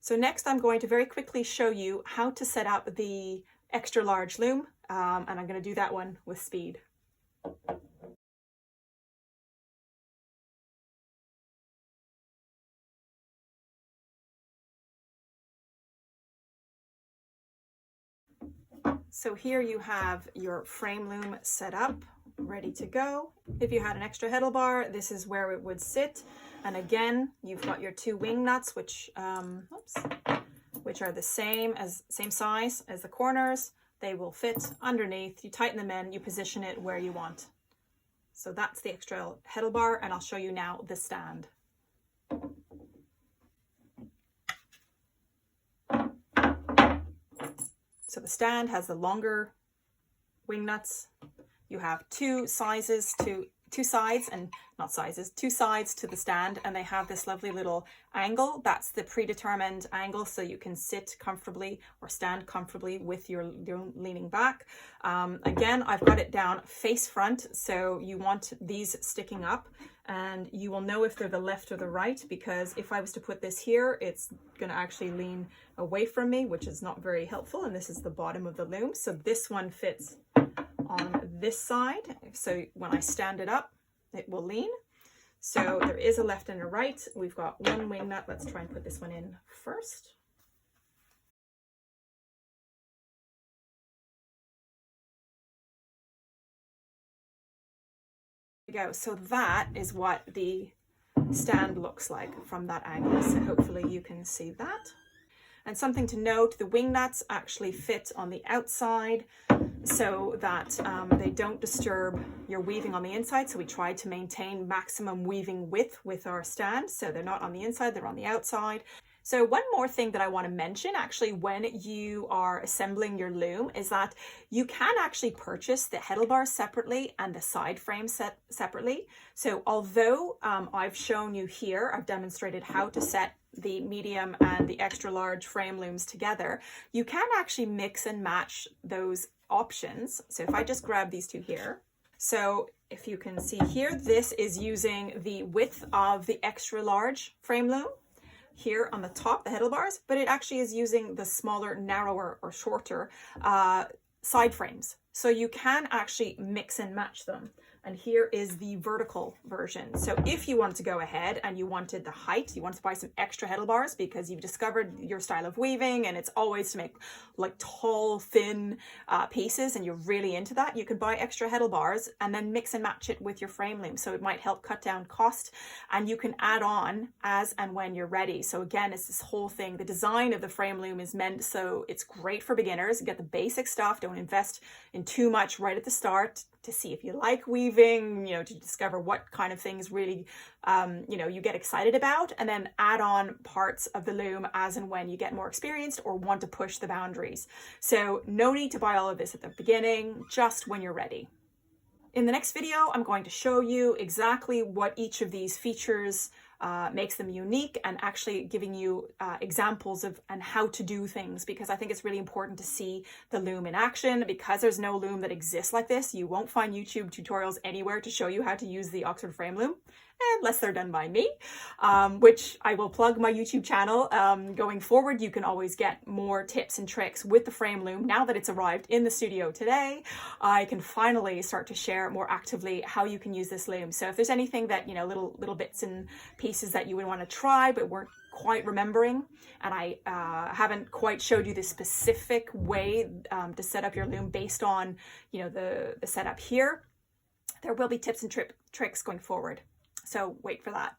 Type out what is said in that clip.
So next I'm going to very quickly show you how to set up the extra large loom, and I'm going to do that one with speed. So here you have your frame loom set up, ready to go. If you had an extra heddle bar, this is where it would sit. And again, you've got your two wing nuts, which are the same size as the corners. They will fit underneath. You tighten them in, you position it where you want. So that's the extra heddle bar, and I'll show you now the stand. So the stand has the longer wing nuts. You have two sides to the stand, and they have this lovely little angle. That's the predetermined angle, so you can sit comfortably or stand comfortably with your leaning back. Again, I've got it down face front, so you want these sticking up, and you will know if they're the left or the right, because if I was to put this here, it's going to actually lean away from me, which is not very helpful. And this is the bottom of the loom, so this one fits on this side. So when I stand it up, it will lean. So there is a left and a right. We've got one wing nut. Let's try and put this one in first. There we go. So that is what the stand looks like from that angle. So hopefully you can see that. And something to note, the wing nuts actually fit on the outside so that they don't disturb your weaving on the inside. So we tried to maintain maximum weaving width with our stand. So they're not on the inside, they're on the outside. So one more thing that I want to mention actually when you are assembling your loom is that you can actually purchase the heddle bars separately and the side frame set separately. So although I've shown you here, I've demonstrated how to set the medium and the extra large frame looms together, you can actually mix and match those options. So if I just grab these two here, so if you can see here, this is using the width of the extra large frame loom here on the top, the heddle bars, but it actually is using the smaller, narrower or shorter side frames. So you can actually mix and match them. And here is the vertical version. So if you want to go ahead and you wanted the height, you want to buy some extra heddle bars because you've discovered your style of weaving and it's always to make like tall, thin pieces and you're really into that, you can buy extra heddle bars and then mix and match it with your frame loom. So it might help cut down cost, and you can add on as and when you're ready. So again, it's this whole thing. The design of the frame loom is meant so it's great for beginners. Get the basic stuff. Don't invest in too much right at the start to see if you like weaving, to discover what kind of things really, you get excited about, and then add on parts of the loom as and when you get more experienced or want to push the boundaries. So no need to buy all of this at the beginning, just when you're ready. In the next video, I'm going to show you exactly what each of these features makes them unique, and actually giving you examples of and how to do things, because I think it's really important to see the loom in action. Because there's no loom that exists like this, you won't find YouTube tutorials anywhere to show you how to use the Oxford Frame Loom, unless they're done by me, which I will plug my YouTube channel. Going forward, you can always get more tips and tricks with the frame loom. Now that it's arrived in the studio today, I can finally start to share more actively how you can use this loom. So if there's anything that, little bits and pieces that you would want to try but weren't quite remembering, and I haven't quite showed you the specific way to set up your loom based on, the setup here, there will be tips and tricks going forward. So wait for that.